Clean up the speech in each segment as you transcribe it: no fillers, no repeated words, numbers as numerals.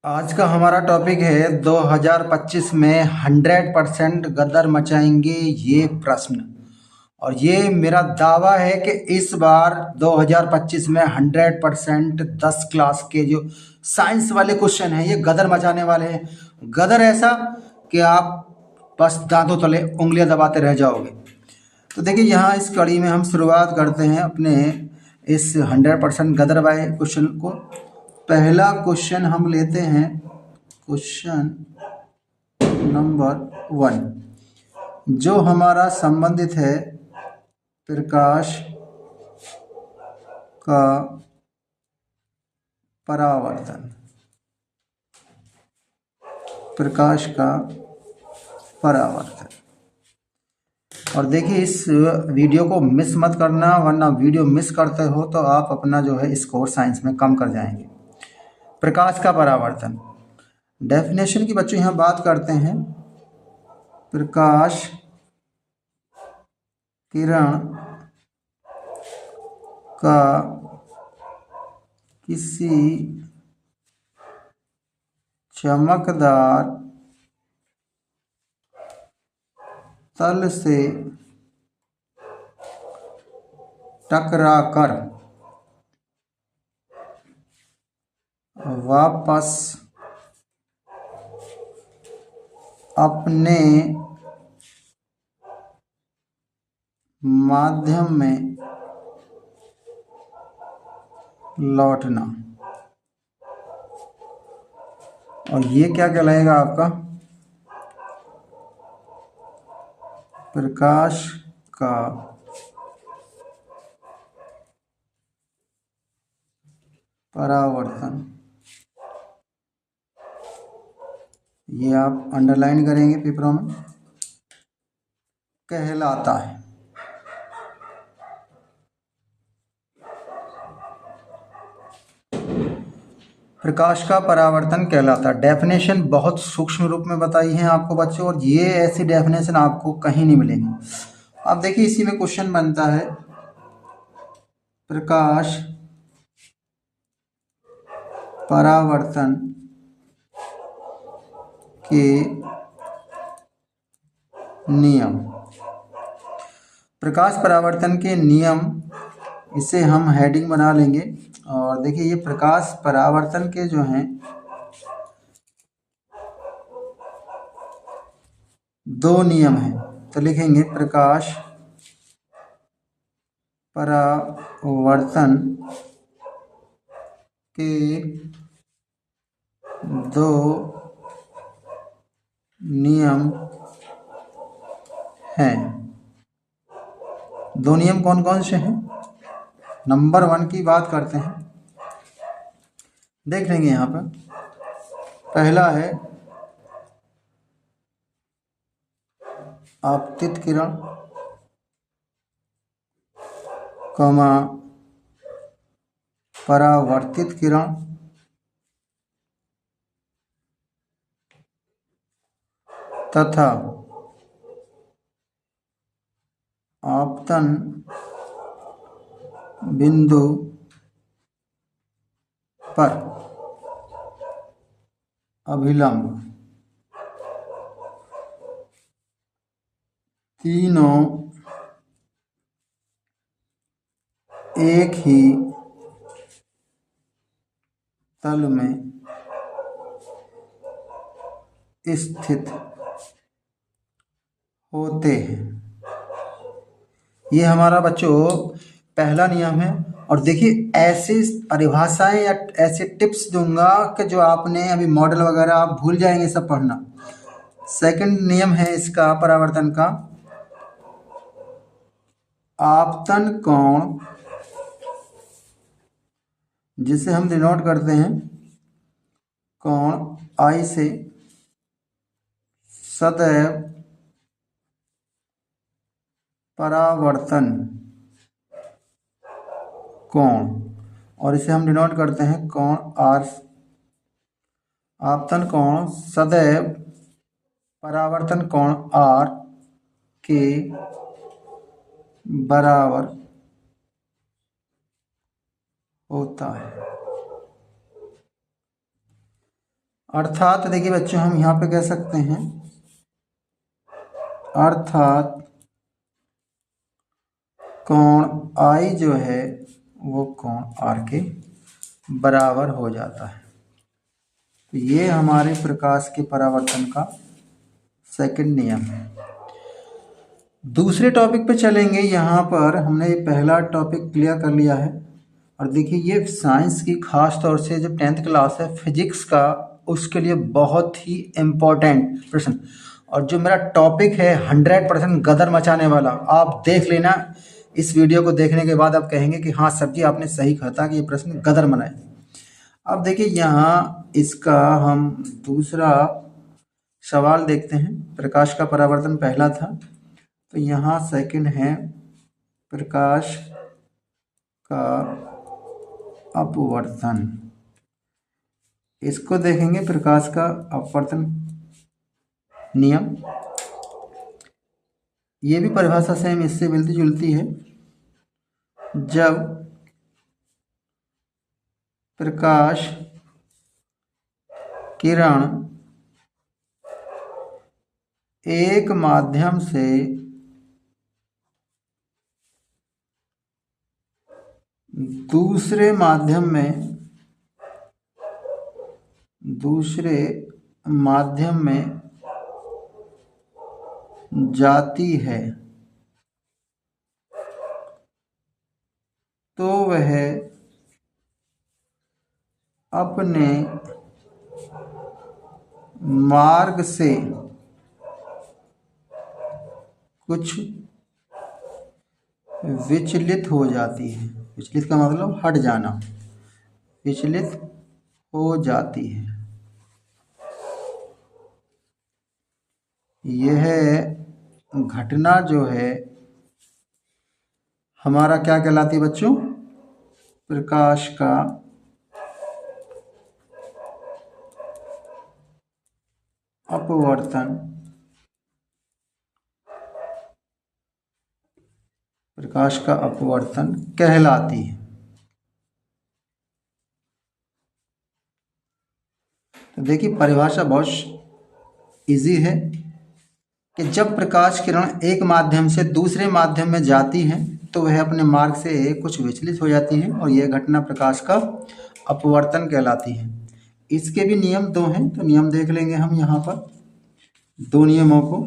आज का हमारा टॉपिक है 2025 में 100% गदर मचाएंगे ये प्रश्न। और ये मेरा दावा है कि इस बार 2025 में 100% 10 क्लास के जो साइंस वाले क्वेश्चन हैं ये गदर मचाने वाले हैं। गदर ऐसा कि आप बस दांतों तले उंगलियां दबाते रह जाओगे। तो देखिए यहाँ इस कड़ी में हम शुरुआत करते हैं अपने इस 100% गदर वाले क्वेश्चन को। पहला क्वेश्चन हम लेते हैं, क्वेश्चन नंबर 1 जो हमारा संबंधित है प्रकाश का परावर्तन। प्रकाश का परावर्तन। और देखिए इस वीडियो को मिस मत करना, वरना वीडियो मिस करते हो तो आप अपना जो है स्कोर साइंस में कम कर जाएंगे। प्रकाश का परावर्तन डेफिनेशन की बच्चों यहाँ बात करते हैं। प्रकाश किरण का किसी चमकदार तल से टकराकर वापस अपने माध्यम में लौटना। और ये क्या कहलाएगा आपका? प्रकाश का परावर्तन। ये आप अंडरलाइन करेंगे पेपरों में, कहलाता है। प्रकाश का परावर्तन कहलाता है। डेफिनेशन बहुत सूक्ष्म रूप में बताई है आपको बच्चों, और ये ऐसी डेफिनेशन आपको कहीं नहीं मिलेंगी। अब देखिए इसी में क्वेश्चन बनता है, प्रकाश परावर्तन के नियम। प्रकाश परावर्तन के नियम, इसे हम हेडिंग बना लेंगे। और देखिए ये प्रकाश परावर्तन के जो हैं 2 नियम हैं, तो लिखेंगे प्रकाश परावर्तन के 2 नियम हैं। 2 नियम कौन कौन से हैं? नंबर 1 की बात करते हैं, देख लेंगे यहाँ पर। पहला है आपतित किरण, कमा परावर्तित किरण, तथा आपतन बिंदु पर अभिलंब। तीनों एक ही तल में स्थित होते हैं। ये हमारा बच्चों पहला नियम है। और देखिए ऐसी परिभाषाएं या ऐसे टिप्स दूंगा कि जो आपने अभी मॉडल वगैरह आप भूल जाएंगे सब पढ़ना। सेकंड नियम है इसका परावर्तन का, आपतन कोण, जिसे हम डिनोट करते हैं कोण आई से, सदैव परावर्तन कोण, और इसे हम डिनोट करते हैं कोण आर। आपतन कोण सदैव परावर्तन कोण आर के बराबर होता है। अर्थात देखिए बच्चों, हम यहाँ पे कह सकते हैं अर्थात कोण आई जो है वो कोण आर के बराबर हो जाता है। तो ये हमारे प्रकाश के परावर्तन का सेकंड नियम है। दूसरे टॉपिक पे चलेंगे। यहाँ पर हमने पहला टॉपिक क्लियर कर लिया है। और देखिए ये साइंस की खास तौर से जो 10th क्लास है फिजिक्स का, उसके लिए बहुत ही इम्पोर्टेंट प्रश्न। और जो मेरा टॉपिक है 100% गदर मचाने वाला, आप देख लेना। इस वीडियो को देखने के बाद आप कहेंगे कि हाँ सर जी आपने सही कहा था कि ये प्रश्न गदर मनाए। अब देखिए यहाँ इसका हम दूसरा सवाल देखते हैं। प्रकाश का परावर्तन पहला था, तो यहाँ सेकंड है प्रकाश का अपवर्तन। इसको देखेंगे प्रकाश का अपवर्तन नियम। ये भी परिभाषा सेम इससे मिलती जुलती है। जब प्रकाश किरण एक माध्यम से दूसरे माध्यम में जाती है तो वह अपने मार्ग से कुछ विचलित हो जाती है। विचलित का मतलब हट जाना, विचलित हो जाती है। यह घटना जो है हमारा क्या कहलाती है बच्चों? प्रकाश का अपवर्तन। प्रकाश का अपवर्तन कहलाती है। तो देखिए परिभाषा बहुत इजी है कि जब प्रकाश किरण एक माध्यम से दूसरे माध्यम में जाती है तो वह अपने मार्ग से कुछ विचलित हो जाती है और यह घटना प्रकाश का अपवर्तन कहलाती है। इसके भी नियम दो हैं, तो नियम देख लेंगे हम यहाँ पर दो नियमों को।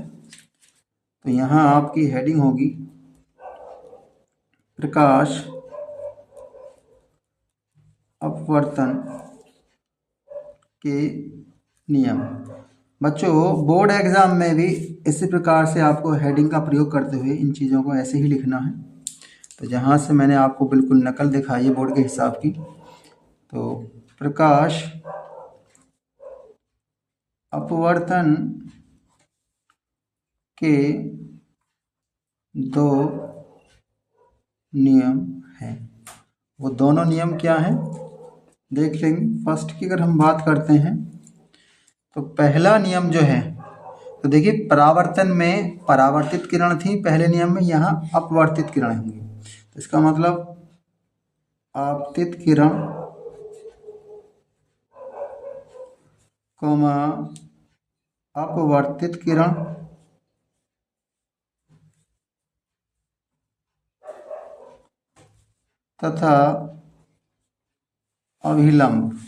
तो यहाँ आपकी हेडिंग होगी प्रकाश अपवर्तन के नियम। बच्चों बोर्ड एग्जाम में भी इसी प्रकार से आपको हेडिंग का प्रयोग करते हुए इन चीज़ों को ऐसे ही लिखना है। तो जहाँ से मैंने आपको बिल्कुल नकल दिखाई है बोर्ड के हिसाब की, तो प्रकाश अपवर्तन के दो नियम हैं। वो दोनों नियम क्या हैं देख लेंगे। फर्स्ट की अगर हम बात करते हैं तो पहला नियम जो है, तो देखिए परावर्तन में परावर्तित किरण थी पहले नियम में, यहाँ अपवर्तित किरण होंगी। तो इसका मतलब आपतित किरण कॉमा अपवर्तित किरण तथा अभिलंब,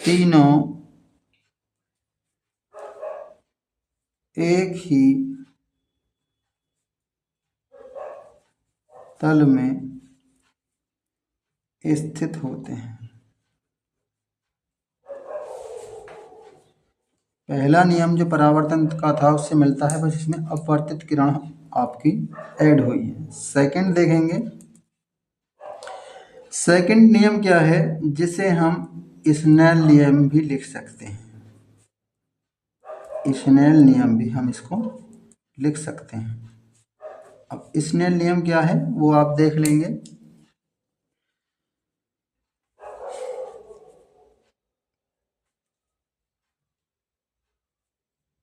तीनों एक ही तल में स्थित होते हैं। पहला नियम जो परावर्तन का था उससे मिलता है, बस इसमें अपवर्तित किरण आपकी ऐड हुई है। सेकंड देखेंगे। सेकंड नियम क्या है, जिसे हम स्नेल नियम भी लिख सकते हैं। स्नेल नियम भी हम इसको लिख सकते हैं। अब स्नेल नियम क्या है वो आप देख लेंगे।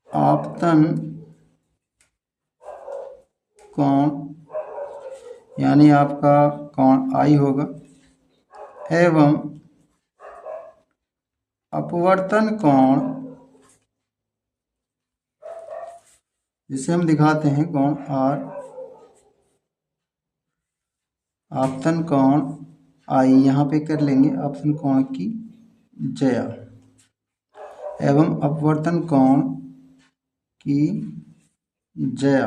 आपतन कोण यानी आपका कोण आई होगा एवं अपवर्तन कोण, जिसे हम दिखाते हैं कोण आर, आपतन कोण आई, यहाँ पे कर लेंगे आपतन कोण की जया, एवं अपवर्तन कोण की जया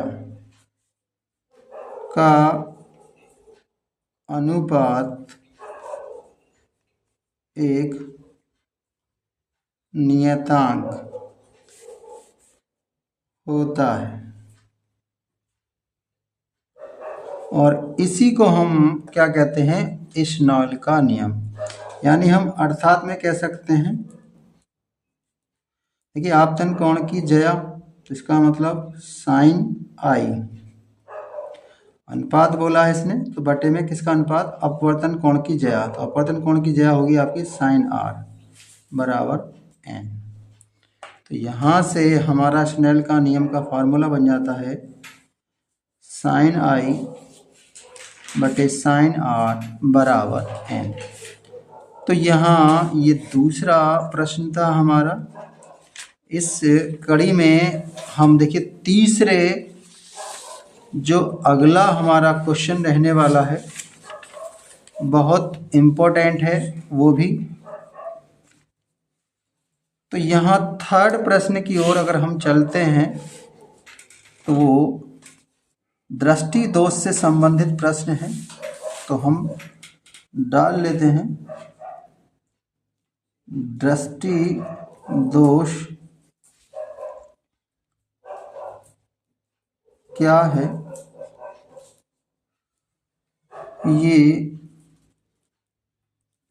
का अनुपात एक नियतांक होता है। और इसी को हम क्या कहते हैं, स्नेल का नियम। यानी हम अर्थात में कह सकते हैं, देखिए आपतन कोण की जया, तो इसका मतलब साइन आई, अनुपात बोला है इसने तो बटे में किसका अनुपात, अपवर्तन कोण की जया, तो अपवर्तन कोण की जया होगी आपकी साइन आर बराबर एन। तो यहाँ से हमारा स्नेल का नियम का फॉर्मूला बन जाता है साइन आई बटे साइन आर बराबर एन। तो यहाँ ये दूसरा प्रश्न था हमारा। इस कड़ी में हम देखिए तीसरे जो अगला हमारा क्वेश्चन रहने वाला है बहुत इम्पोर्टेंट है वो भी। तो यहाँ थर्ड प्रश्न की ओर अगर हम चलते हैं तो वो दृष्टि दोष से संबंधित प्रश्न है, तो हम डाल लेते हैं दृष्टि दोष क्या है, ये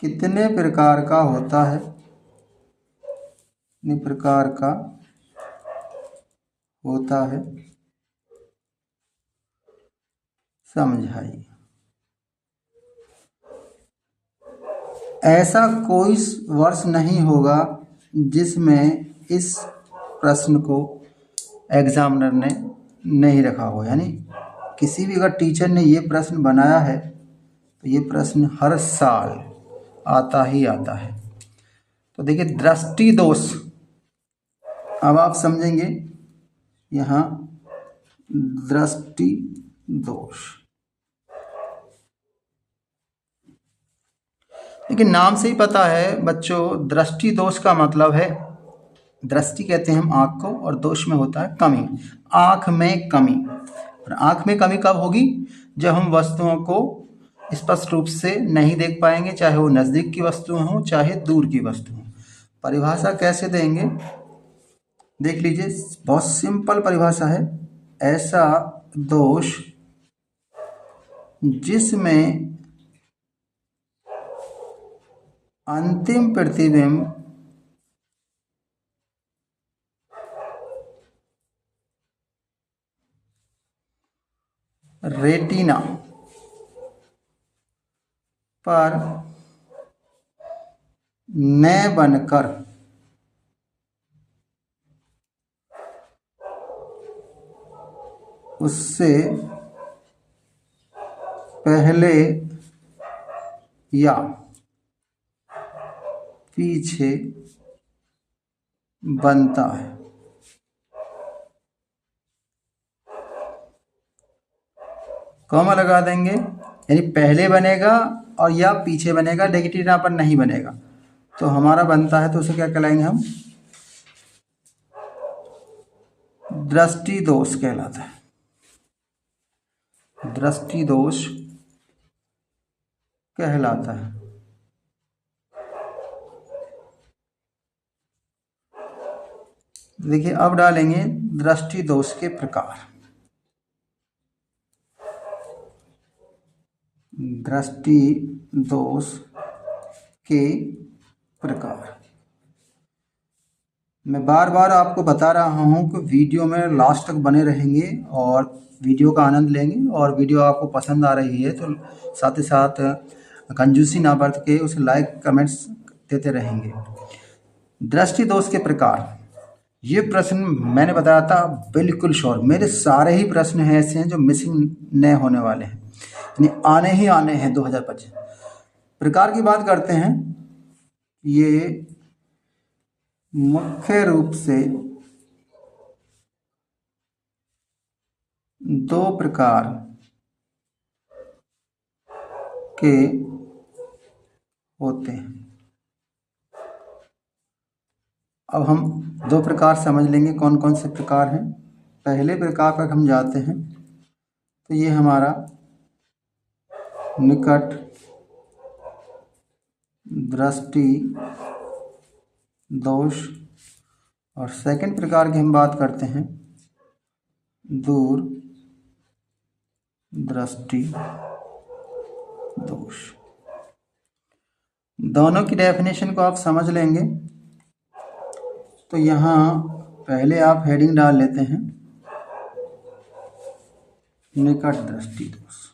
कितने प्रकार का होता है, कितने प्रकार का होता है समझाइए। ऐसा कोई वर्ष नहीं होगा जिसमें इस प्रश्न को एग्जामिनर ने नहीं रखा हो, यानी किसी भी अगर टीचर ने ये प्रश्न बनाया है तो ये प्रश्न हर साल आता ही आता है। तो देखिए दृष्टि दोष, अब आप समझेंगे यहाँ दृष्टि दोष, लेकिन नाम से ही पता है बच्चों, दृष्टि दोष का मतलब है, दृष्टि कहते हैं हम आँख को और दोष में होता है कमी, आँख में कमी। और आँख में कमी कब होगी, जब हम वस्तुओं को स्पष्ट रूप से नहीं देख पाएंगे, चाहे वो नज़दीक की वस्तु हो चाहे दूर की वस्तु हो। परिभाषा कैसे देंगे देख लीजिए, बहुत सिंपल परिभाषा है, ऐसा दोष जिसमें अंतिम प्रतिबिंब रेटिना पर न बनकर उससे पहले या पीछे बनता है। कॉमा लगा देंगे, यानी पहले बनेगा और या पीछे बनेगा, रेटिना पर नहीं बनेगा। तो हमारा बनता है तो उसे क्या कहलाएंगे हम, दृष्टि दोष कहलाता है, दृष्टि दोष कहलाता है। देखिए अब डालेंगे दृष्टि दोष के प्रकार। दृष्टि दोष के प्रकार मैं बार बार आपको बता रहा हूँ कि वीडियो में लास्ट तक बने रहेंगे और वीडियो का आनंद लेंगे, और वीडियो आपको पसंद आ रही है तो साथ ही साथ कंजूसी ना बरत के उसे लाइक कमेंट्स देते रहेंगे। दृष्टि दोष के प्रकार, ये प्रश्न मैंने बताया था बिल्कुल श्योर, मेरे सारे ही प्रश्न हैं ऐसे हैं जो मिसिंग न होने वाले हैं, यानी आने ही आने हैं 2025। प्रकार की बात करते हैं, ये मुख्य रूप से दो प्रकार के होते हैं। अब हम दो प्रकार समझ लेंगे कौन कौन से प्रकार हैं। पहले प्रकार पर हम जाते हैं तो ये हमारा निकट दृष्टि दोष, और सेकंड प्रकार की हम बात करते हैं दूर दृष्टि दोष। दोनों की डेफिनेशन को आप समझ लेंगे तो यहाँ पहले आप हेडिंग डाल लेते हैं निकट दृष्टि दोष।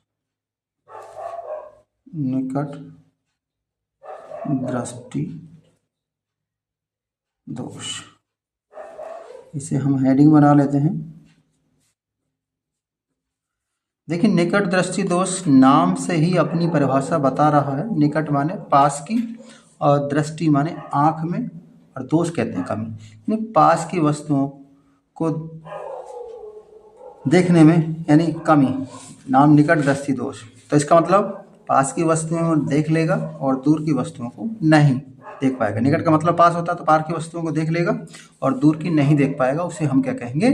निकट दृष्टि दोष, इसे हम हेडिंग बना लेते हैं। देखिए, निकट दृष्टि दोष नाम से ही अपनी परिभाषा बता रहा है। निकट माने पास की और दृष्टि माने आँख में, और दोष कहते हैं कमी, यानी पास की वस्तुओं को देखने में यानी कमी, नाम निकट दृष्टि दोष। तो इसका मतलब पास की वस्तुओं को देख लेगा और दूर की वस्तुओं को नहीं देख पाएगा। निकट का मतलब पास होता है तो पार की वस्तुओं को देख लेगा और दूर की नहीं देख पाएगा, उसे हम क्या कहेंगे?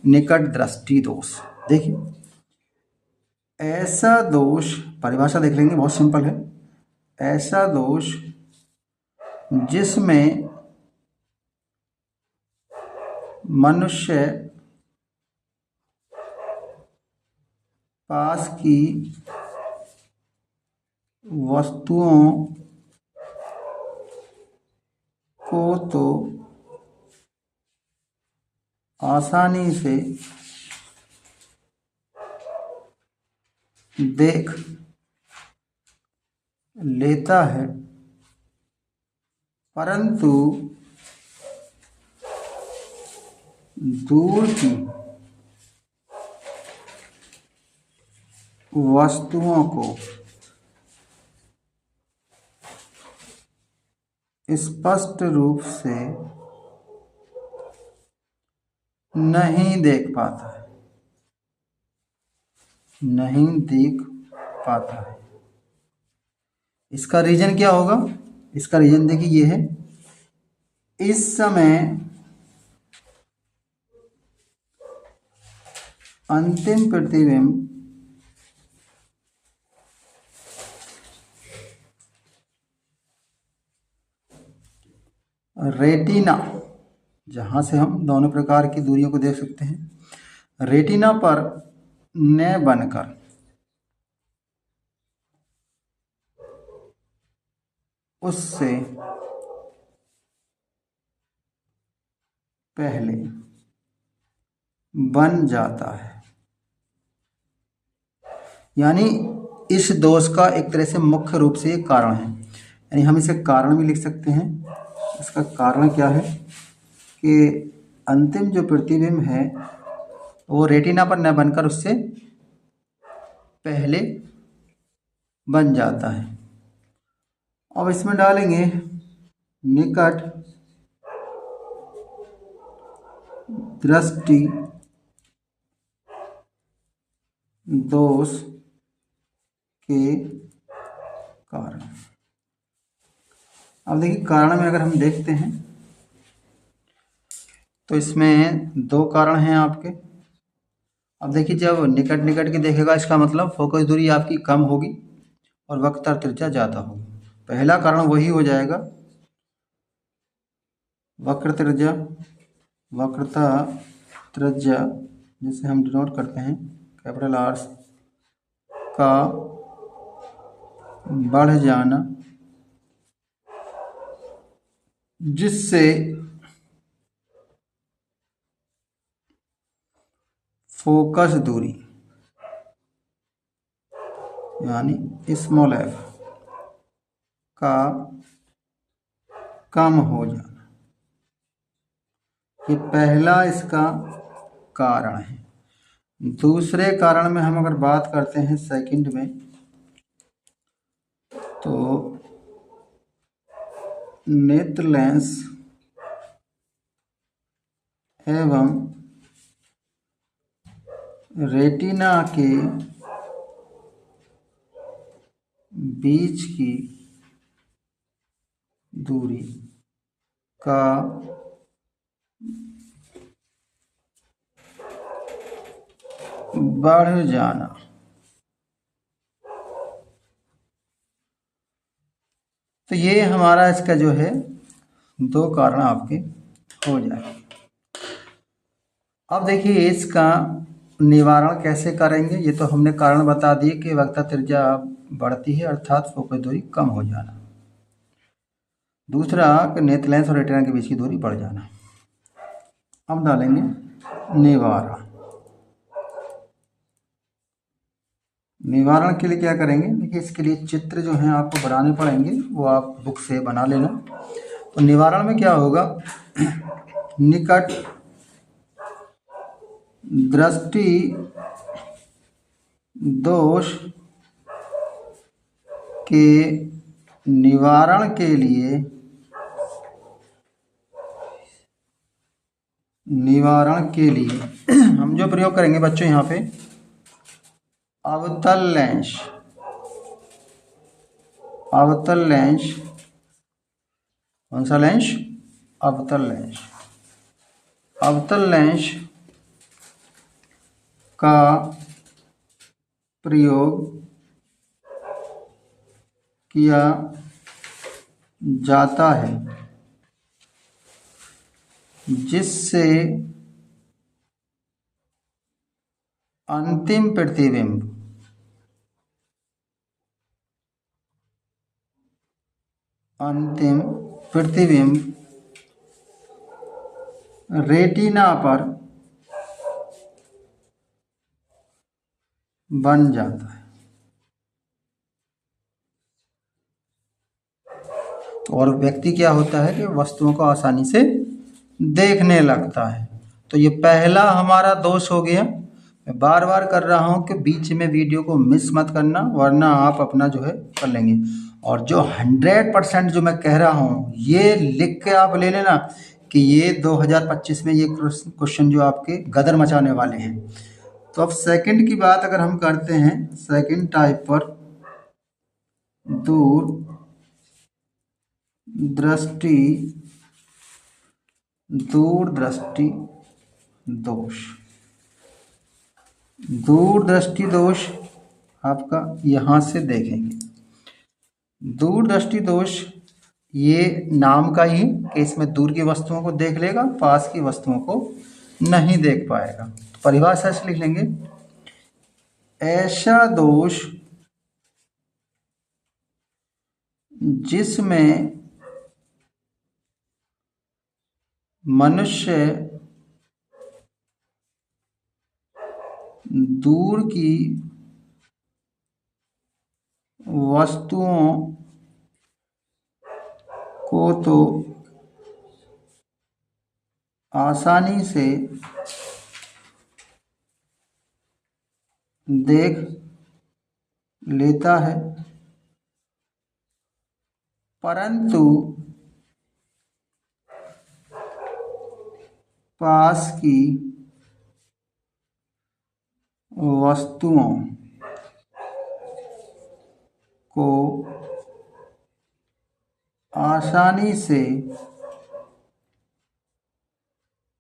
निकट दृष्टि दोष। देखिए, ऐसा दोष, परिभाषा देख लेंगे, बहुत सिंपल है। ऐसा दोष जिसमें मनुष्य पास की वस्तुओं को तो आसानी से देख लेता है, परंतु दूर की वस्तुओं को स्पष्ट रूप से नहीं देख पाता है, नहीं देख पाता है। इसका रीजन क्या होगा? इसका रीजन देखिए ये है, इस समय अंतिम प्रतिबिंब रेटिना, जहाँ से हम दोनों प्रकार की दूरियों को देख सकते हैं, रेटिना पर न बनकर उससे पहले बन जाता है। यानी इस दोष का एक तरह से मुख्य रूप से एक कारण है, यानी हम इसे कारण भी लिख सकते हैं। इसका कारण क्या है कि अंतिम जो प्रतिबिंब है वो रेटिना पर न बनकर उससे पहले बन जाता है। अब इसमें डालेंगे निकट दृष्टि दोष के कारण। अब देखिए, कारण में अगर हम देखते हैं तो इसमें दो कारण हैं आपके। अब देखिए, जब निकट निकट के देखेगा, इसका मतलब फोकस दूरी आपकी कम होगी और वक्रता त्रिज्या ज़्यादा होगी। पहला कारण वही हो जाएगा, वक्रता त्रिज्या जिसे हम डिनोट करते हैं कैपिटल आर का बढ़ जाना, जिससे फोकस दूरी यानी स्मॉल एफ का कम हो जाना, ये पहला इसका कारण है। दूसरे कारण में हम अगर बात करते हैं सेकंड में, तो नेत्र लेंस एवं रेटिना के बीच की दूरी का बढ़ जाना। तो ये हमारा इसका जो है दो कारण आपके हो जाएंगे। अब देखिए इसका निवारण कैसे करेंगे। ये तो हमने कारण बता दिए कि वक्रता त्रिज्या बढ़ती है अर्थात फोकस दूरी कम हो जाना। दूसरा कि नेत्र लेंस और रेटिना के बीच की दूरी बढ़ जाना। अब डालेंगे निवारण। निवारण के लिए क्या करेंगे, देखिए इसके लिए चित्र जो हैं आपको बनाने पड़ेंगे, वो आप बुक से बना लेना। तो निवारण में क्या होगा, निकट दृष्टि दोष के निवारण के लिए हम जो प्रयोग करेंगे बच्चों यहाँ पे अवतल लेंस। कौन सा लेंस, अवतल लेंस का प्रयोग किया जाता है जिससे अंतिम प्रतिबिंब रेटिना पर बन जाता है। और व्यक्ति क्या होता है कि वस्तुओं को आसानी से देखने लगता है। तो ये पहला हमारा दोष हो गया। मैं बार बार कर रहा हूँ कि बीच में वीडियो को मिस मत करना, वरना आप अपना जो है कर लेंगे। और जो 100% जो मैं कह रहा हूँ ये लिख के आप ले लेना कि ये 2025 में ये क्वेश्चन जो आपके गदर मचाने वाले हैं। तो अब सेकंड की बात अगर हम करते हैं, सेकंड टाइप पर दूर दृष्टि दोष आपका यहाँ से देखेंगे। दूरदृष्टि दोष ये नाम का ही कि इसमें दूर की वस्तुओं को देख लेगा, पास की वस्तुओं को नहीं देख पाएगा। तो परिभाषा से लिख लेंगे, ऐसा दोष जिसमें मनुष्य दूर की वस्तुओं को तो आसानी से देख लेता है, परंतु पास की वस्तुओं को आसानी से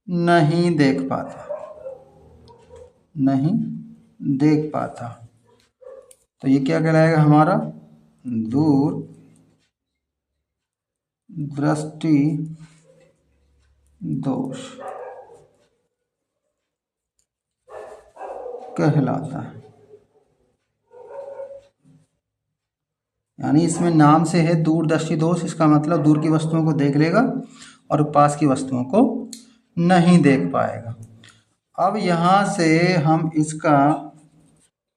नहीं देख पाता। तो ये क्या कहलाएगा हमारा दूर दृष्टि दोष कहलाता है। यानी इसमें नाम से है दूरदृष्टि दोष, इसका मतलब दूर की वस्तुओं को देख लेगा और पास की वस्तुओं को नहीं देख पाएगा। अब यहाँ से हम इसका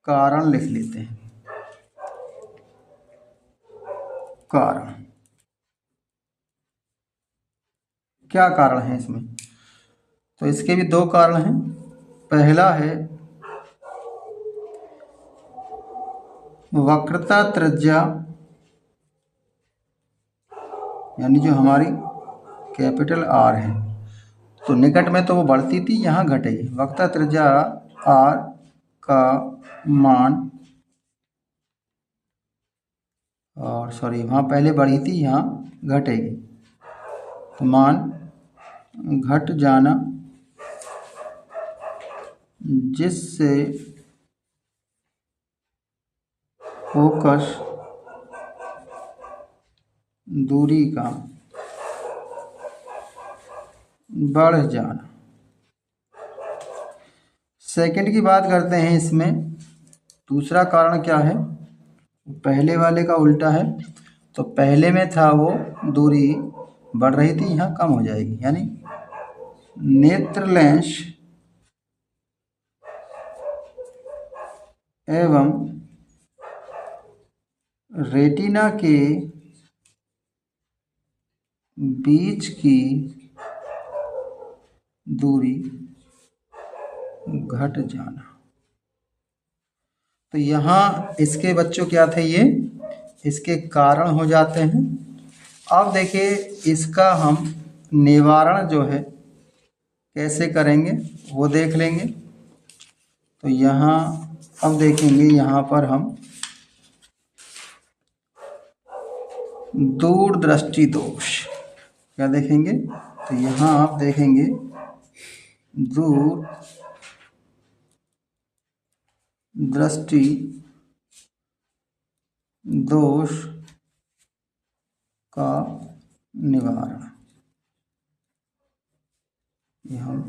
कारण लिख लेते हैं। कारण क्या कारण है इसमें, तो इसके भी दो कारण हैं। पहला है वक्रता त्रिज्या, यानी जो हमारी कैपिटल आर है, तो तो निकट में तो वो बढ़ती थी, यहाँ घटेगी। वक्रता त्रिज्या r का मान, और सॉरी वहाँ पहले बढ़ी थी, यहाँ घटेगी, तो मान घट जाना, जिससे फोकस दूरी का बढ़ जाना। सेकंड की बात करते हैं। इसमें दूसरा कारण क्या है, पहले वाले का उल्टा है। तो पहले में था वो दूरी बढ़ रही थी, यहाँ कम हो जाएगी, यानी नेत्र लेंस एवं रेटिना के बीच की दूरी घट जाना। तो यहाँ इसके बच्चों क्या थे, ये इसके कारण हो जाते हैं। अब देखिए इसका हम निवारण जो है कैसे करेंगे वो देख लेंगे। तो यहाँ अब देखेंगे, यहाँ पर हम दूरदृष्टि दोष क्या देखेंगे। तो यहाँ आप देखेंगे दूर दृष्टि दोष का निवारण, ये हम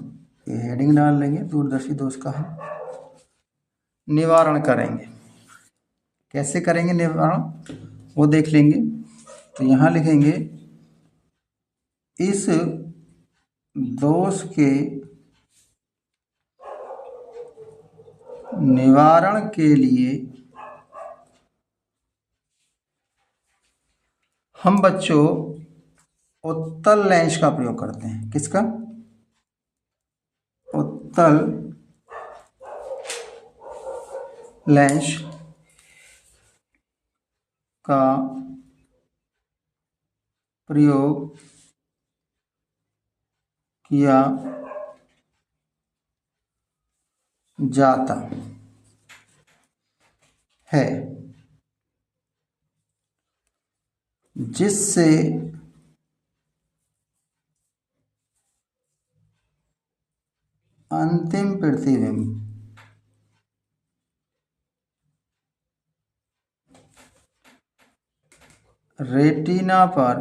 ये हेडिंग डाल लेंगे, दूरदर्शी दोष का हम निवारण करेंगे। कैसे करेंगे निवारण वो देख लेंगे। तो यहाँ लिखेंगे इस दोष के निवारण के लिए हम बच्चों उत्तल लेंस का प्रयोग करते हैं। किसका? उत्तल लेंस का प्रयोग किया जाता है, जिससे अंतिम प्रतिबिंब रेटिना पर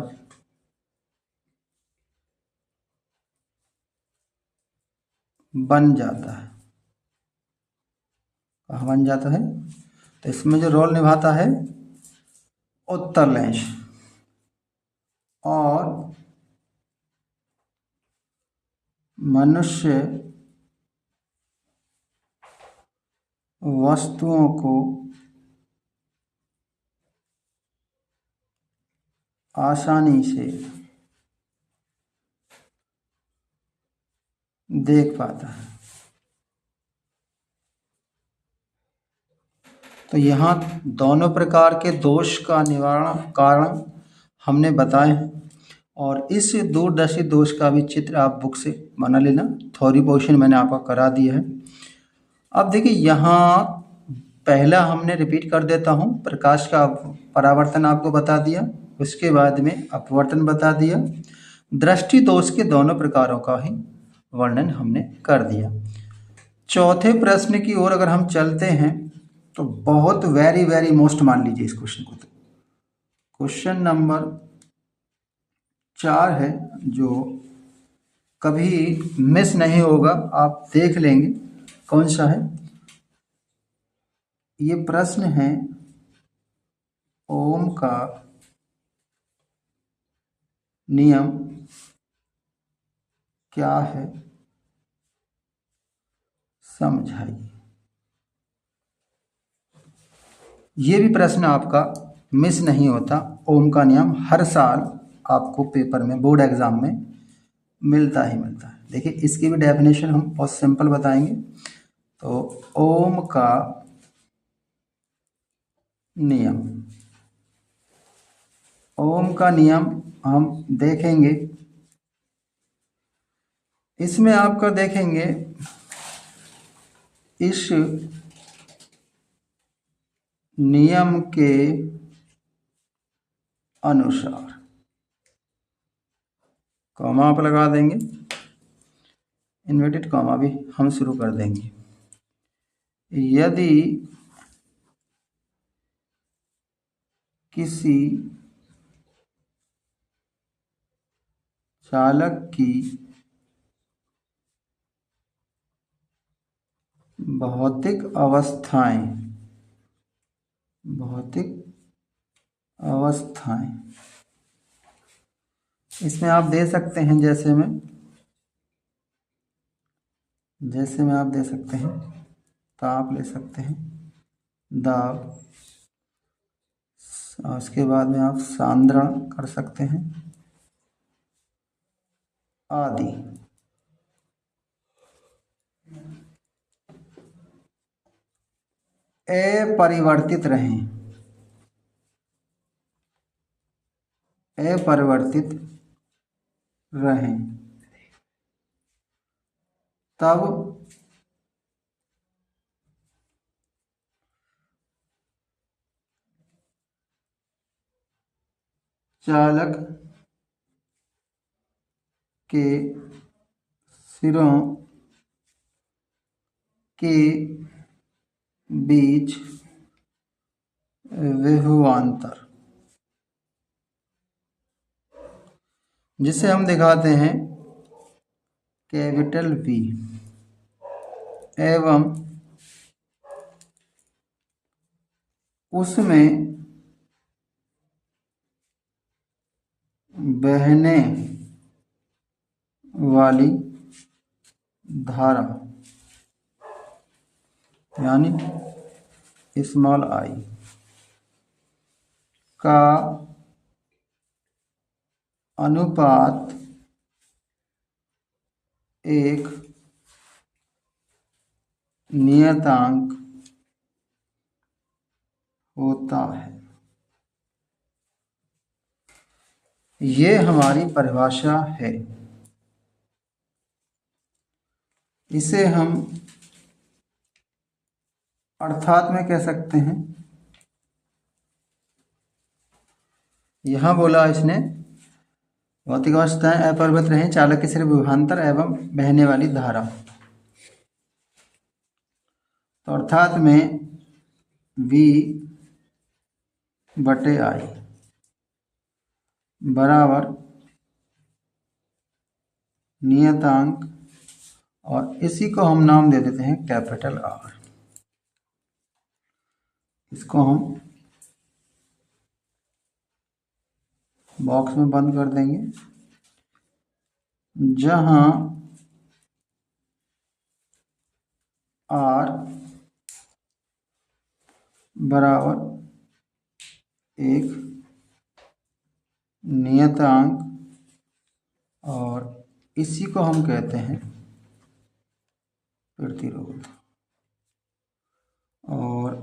बन जाता है। कहाँ बन जाता है? तो इसमें जो रोल निभाता है उत्तल लेंस, और मनुष्य वस्तुओं को आसानी से देख पाता है। तो यहाँ दोनों प्रकार के दोष का निवारण कारण हमने बताए हैं, और इस दूरदर्शी दोष का भी चित्र आप बुक से बना लेना। थ्योरी पोर्शन मैंने आपका करा दिया है। अब देखिए यहाँ पहला हमने रिपीट कर देता हूँ, प्रकाश का परावर्तन आपको बता दिया, उसके बाद में अपवर्तन बता दिया, दृष्टि दोष के दोनों प्रकारों का ही वर्णन हमने कर दिया। चौथे प्रश्न की ओर अगर हम चलते हैं तो बहुत वेरी वेरी मोस्ट मान लीजिए इस क्वेश्चन को। तो क्वेश्चन नंबर 4 है, जो कभी मिस नहीं होगा, आप देख लेंगे कौन सा है। ये प्रश्न है ओम का नियम क्या है, समझाइए। ये भी प्रश्न आपका मिस नहीं होता। ओम का नियम हर साल आपको पेपर में, बोर्ड एग्जाम में मिलता ही मिलता है। देखिए इसकी भी डेफिनेशन हम बहुत सिंपल बताएंगे। तो ओम का नियम, ओम का नियम हम देखेंगे इसमें आपका देखेंगे इस नियम के अनुसार कॉमा आप लगा देंगे, इन्वर्टेड कॉमा भी हम शुरू कर देंगे। यदि किसी चालक की भौतिक अवस्थाएं इसमें आप दे सकते हैं, जैसे में आप दे सकते हैं ताप ले सकते हैं, दाब, उसके बाद में आप सांद्रण कर सकते हैं आदि। अपरिवर्तित रहें तब चालक के सिरों के बीच विभवांतर, जिसे हम दिखाते हैं कैपिटल V, एवं उसमें बहने वाली धारा यानी स्मॉल I का अनुपात एक नियतांक होता है। ये हमारी परिभाषा है। इसे हम अर्थात में कह सकते हैं। यहाँ बोला इसने भौतिक अवस्थाएं अपरिवर्तित रहें, चालक के सिर विभवांतर एवं बहने वाली धारा। तो अर्थात में V/I बराबर नियतांक, और इसी को हम नाम दे देते हैं कैपिटल R। इसको हम बॉक्स में बंद कर देंगे, जहां R बराबर एक नियतांक, और इसी को हम कहते हैं प्रतिरोध, और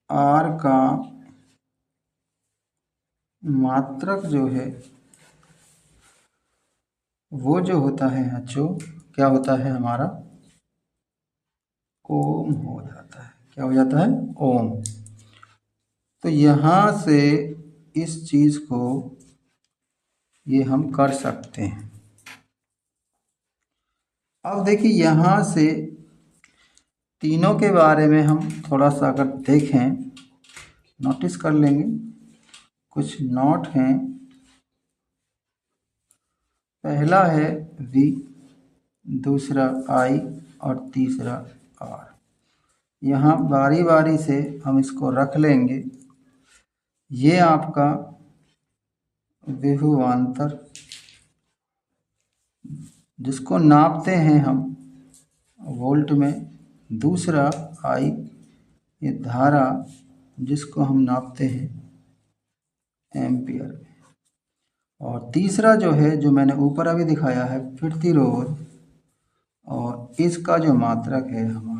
R का मात्रक जो है वो जो होता है बच्चों, क्या होता है हमारा, ओम हो जाता है। क्या हो जाता है? ओम। तो यहाँ से इस चीज़ को ये हम कर सकते हैं। अब देखिए यहाँ से तीनों के बारे में हम थोड़ा सा अगर देखें, नोटिस कर लेंगे, कुछ नोट हैं। पहला है V, दूसरा I और तीसरा R। यहाँ बारी बारी से हम इसको रख लेंगे। ये आपका विभवांतर जिसको नापते हैं हम वोल्ट में, दूसरा I ये धारा जिसको हम नापते हैं एम्पियर में, और तीसरा जो है जो मैंने ऊपर अभी दिखाया है प्रतिरोध, और इसका जो मात्रक है हमारा